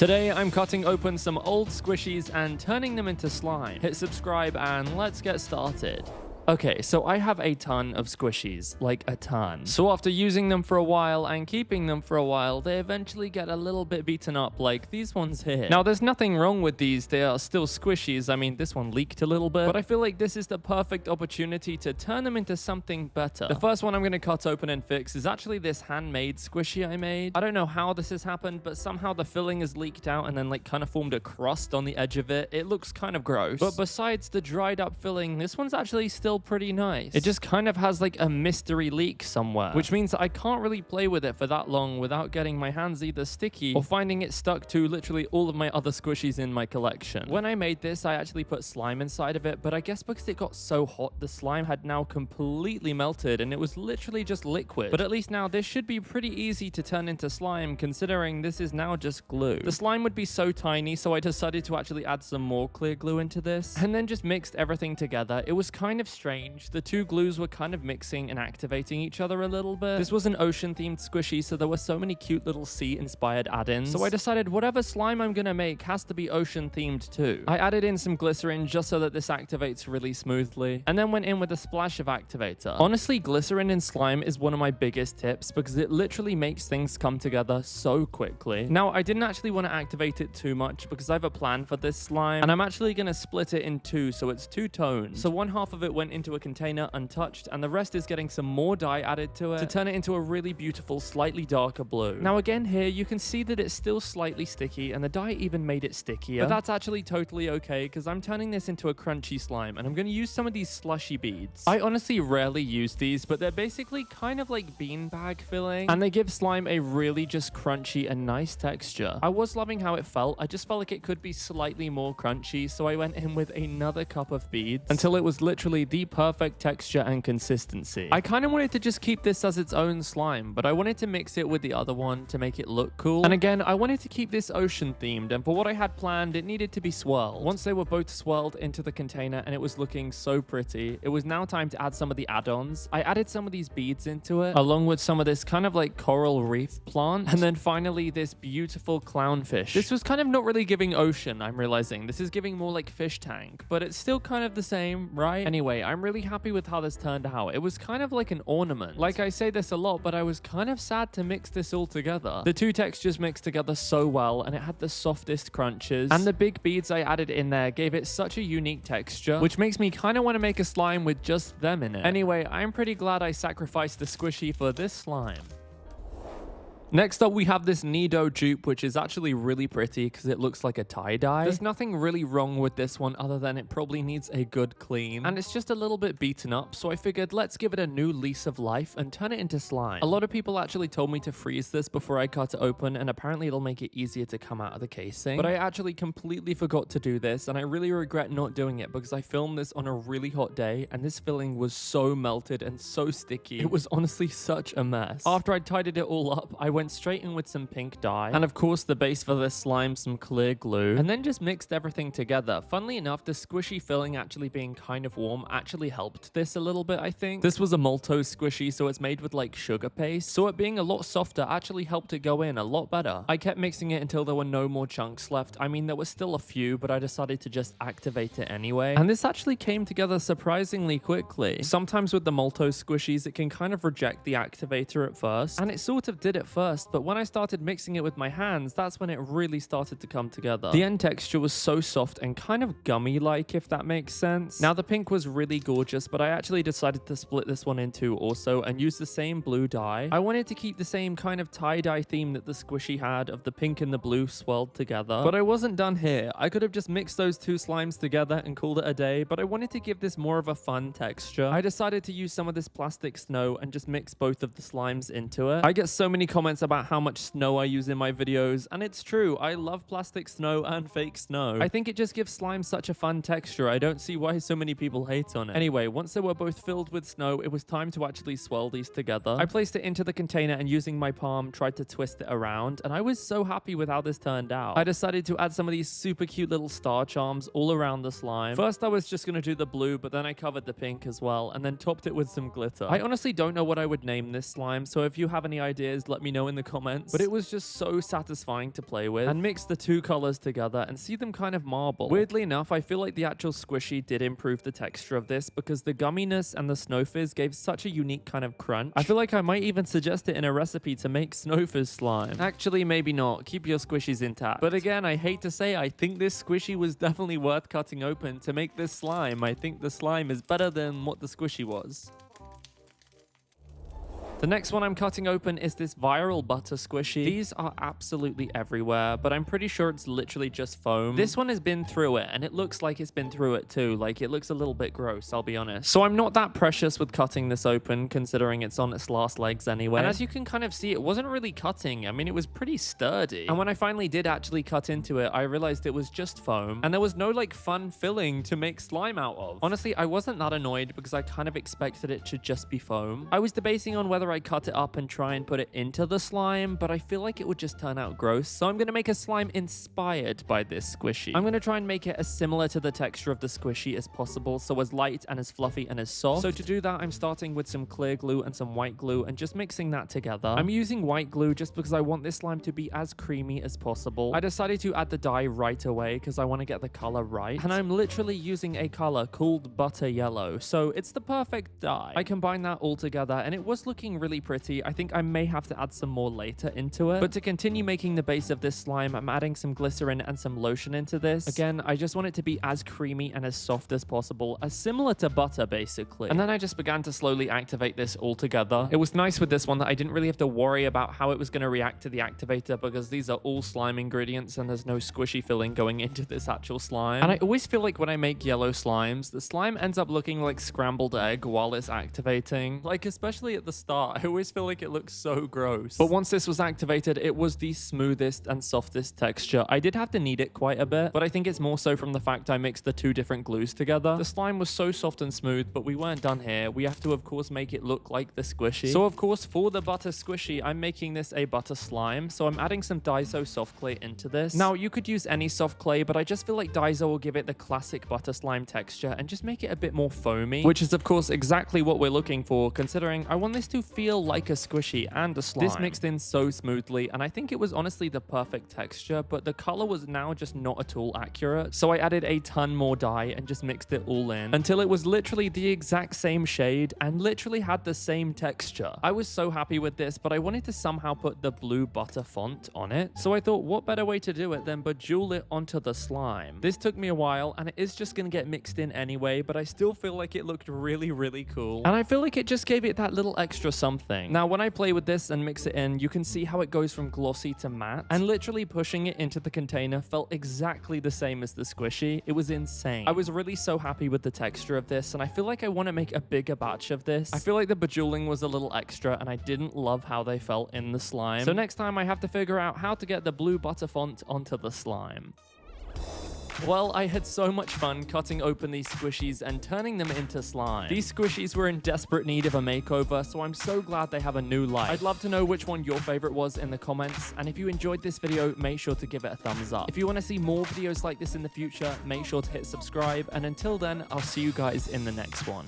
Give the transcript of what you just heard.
Today I'm cutting open some old squishies and turning them into slime. Hit subscribe and let's get started. Okay, so I have a ton of squishies, like a ton. So after using them for a while and keeping them for a while, they eventually get a little bit beaten up, like these ones here. Now, there's nothing wrong with these, they are still squishies. I mean, this one leaked a little bit, but I feel like this is the perfect opportunity to turn them into something better. The first one I'm going to cut open and fix is actually this handmade squishy I made. I don't know how this has happened, but somehow the filling has leaked out and then like kind of formed a crust on the edge of it. It looks kind of gross, but besides the dried up filling, this one's actually still pretty nice. It just kind of has like a mystery leak somewhere, which means that I can't really play with it for that long without getting my hands either sticky or finding it stuck to literally all of my other squishies in my collection. When I made this, I actually put slime inside of it, but I guess because it got so hot, the slime had now completely melted and it was literally just liquid. But at least now this should be pretty easy to turn into slime, considering this is now just glue. The slime would be so tiny, so I decided to actually add some more clear glue into this and then just mixed everything together. It was kind of strange. The two glues were kind of mixing and activating each other a little bit. This was an ocean themed squishy, so there were so many cute little sea inspired add-ins. So I decided whatever slime I'm gonna make has to be ocean themed too. I added in some glycerin just so that this activates really smoothly, and then went in with a splash of activator. Honestly, glycerin in slime is one of my biggest tips because it literally makes things come together so quickly. Now, I didn't actually want to activate it too much because I have a plan for this slime, and I'm actually gonna split it in two, so it's two tones. So one half of it went into a container untouched, and the rest is getting some more dye added to it to turn it into a really beautiful, slightly darker blue. Now again here, you can see that it's still slightly sticky, and the dye even made it stickier. But that's actually totally okay, because I'm turning this into a crunchy slime, and I'm going to use some of these slushy beads. I honestly rarely use these, but they're basically kind of like beanbag filling, and they give slime a really just crunchy and nice texture. I was loving how it felt. I just felt like it could be slightly more crunchy, so I went in with another cup of beads until it was literally the perfect texture and consistency. I kind of wanted to just keep this as its own slime, but I wanted to mix it with the other one to make it look cool. And again, I wanted to keep this ocean themed, and for what I had planned, it needed to be swirled. Once they were both swirled into the container and it was looking so pretty, it was now time to add some of the add-ons. I added some of these beads into it, along with some of this kind of like coral reef plant, and then finally this beautiful clownfish. This was kind of not really giving ocean, I'm realizing. This is giving more like fish tank, but it's still kind of the same, right? Anyway, I'm really happy with how this turned out. It was kind of like an ornament. Like, I say this a lot, but I was kind of sad to mix this all together. The two textures mixed together so well, and it had the softest crunches, and the big beads I added in there gave it such a unique texture, which makes me kind of want to make a slime with just them in it. Anyway, I'm pretty glad I sacrificed the squishy for this slime. Next up, we have this Nido dupe, which is actually really pretty because it looks like a tie-dye. There's nothing really wrong with this one other than it probably needs a good clean, and it's just a little bit beaten up, so I figured let's give it a new lease of life and turn it into slime. A lot of people actually told me to freeze this before I cut it open, and apparently it'll make it easier to come out of the casing, but I actually completely forgot to do this, and I really regret not doing it because I filmed this on a really hot day, and this filling was so melted and so sticky. It was honestly such a mess. After I tidied it all up, I went straight in with some pink dye, and of course the base for this slime, some clear glue, and then just mixed everything together. Funnily enough, the squishy filling actually being kind of warm actually helped this a little bit, I think. This was a maltose squishy, so it's made with like sugar paste, so it being a lot softer actually helped it go in a lot better. I kept mixing it until there were no more chunks left. I mean, there was still a few, but I decided to just activate it anyway, and this actually came together surprisingly quickly. Sometimes with the maltose squishies, it can kind of reject the activator at first, and it sort of did at first, but when I started mixing it with my hands, that's when it really started to come together. The end texture was so soft and kind of gummy-like, if that makes sense. Now, the pink was really gorgeous, but I actually decided to split this one in two also and use the same blue dye. I wanted to keep the same kind of tie-dye theme that the squishy had of the pink and the blue swirled together, but I wasn't done here. I could have just mixed those two slimes together and called it a day, but I wanted to give this more of a fun texture. I decided to use some of this plastic snow and just mix both of the slimes into it. I get so many comments about how much snow I use in my videos, and it's true. I love plastic snow and fake snow. I think it just gives slime such a fun texture. I don't see why so many people hate on it. Anyway, once they were both filled with snow, it was time to actually swirl these together. I placed it into the container and using my palm tried to twist it around, and I was so happy with how this turned out. I decided to add some of these super cute little star charms all around the slime. First, I was just going to do the blue, but then I covered the pink as well, and then topped it with some glitter. I honestly don't know what I would name this slime, so if you have any ideas, let me know in in the comments. But it was just so satisfying to play with and mix the two colors together and see them kind of marble. Weirdly enough, I feel like the actual squishy did improve the texture of this because the gumminess and the snow fizz gave such a unique kind of crunch. I feel like I might even suggest it in a recipe to make snow fizz slime. Actually, maybe not. Keep your squishies intact. But again, I hate to say, I think this squishy was definitely worth cutting open to make this slime. I think the slime is better than what the squishy was. The next one I'm cutting open is this viral butter squishy. These are absolutely everywhere, but I'm pretty sure it's literally just foam. This one has been through it, and it looks like it's been through it too. Like, it looks a little bit gross, I'll be honest. So I'm not that precious with cutting this open, considering it's on its last legs anyway. And as you can kind of see, it wasn't really cutting. I mean, it was pretty sturdy. And when I finally did actually cut into it, I realized it was just foam, and there was no like fun filling to make slime out of. Honestly, I wasn't that annoyed because I kind of expected it to just be foam. I was debating on whether I cut it up and try and put it into the slime, but I feel like it would just turn out gross. So I'm going to make a slime inspired by this squishy. I'm going to try and make it as similar to the texture of the squishy as possible, so as light and as fluffy and as soft. So to do that, I'm starting with some clear glue and some white glue and just mixing that together. I'm using white glue just because I want this slime to be as creamy as possible. I decided to add the dye right away because I want to get the color right. And I'm literally using a color called butter yellow. So it's the perfect dye. I combined that all together and it was looking really pretty. I think I may have to add some more later into it. But to continue making the base of this slime, I'm adding some glycerin and some lotion into this. Again, I just want it to be as creamy and as soft as possible, as similar to butter basically. And then I just began to slowly activate this all together. It was nice with this one that I didn't really have to worry about how it was going to react to the activator because these are all slime ingredients and there's no squishy filling going into this actual slime. And I always feel like when I make yellow slimes, the slime ends up looking like scrambled egg while it's activating. Like, especially at the start, I always feel like it looks so gross. But once this was activated, it was the smoothest and softest texture. I did have to knead it quite a bit, but I think it's more so from the fact I mixed the two different glues together. The slime was so soft and smooth, but we weren't done here. We have to, of course, make it look like the squishy. So, of course, for the butter squishy, I'm making this a butter slime. So I'm adding some Daiso soft clay into this. Now, you could use any soft clay, but I just feel like Daiso will give it the classic butter slime texture and just make it a bit more foamy, which is, of course, exactly what we're looking for, considering I want this to feel like a squishy and a slime. This mixed in so smoothly, and I think it was honestly the perfect texture, but the color was now just not at all accurate. So I added a ton more dye and just mixed it all in until it was literally the exact same shade and literally had the same texture. I was so happy with this, but I wanted to somehow put the blue butter font on it. So I thought, what better way to do it than bejewel it onto the slime? This took me a while, and it is just gonna get mixed in anyway, but I still feel like it looked really, really cool. And I feel like it just gave it that little extra something. Now, when I play with this and mix it in, you can see how it goes from glossy to matte, and literally pushing it into the container felt exactly the same as the squishy. It was insane. I was really so happy with the texture of this, and I feel like I want to make a bigger batch of this. I feel like the bejeweling was a little extra, and I didn't love how they felt in the slime. So next time I have to figure out how to get the blue butter font onto the slime. Well, I had so much fun cutting open these squishies and turning them into slime. These squishies were in desperate need of a makeover, so I'm so glad they have a new life. I'd love to know which one your favorite was in the comments, and if you enjoyed this video, make sure to give it a thumbs up. If you want to see more videos like this in the future, make sure to hit subscribe, and until then, I'll see you guys in the next one.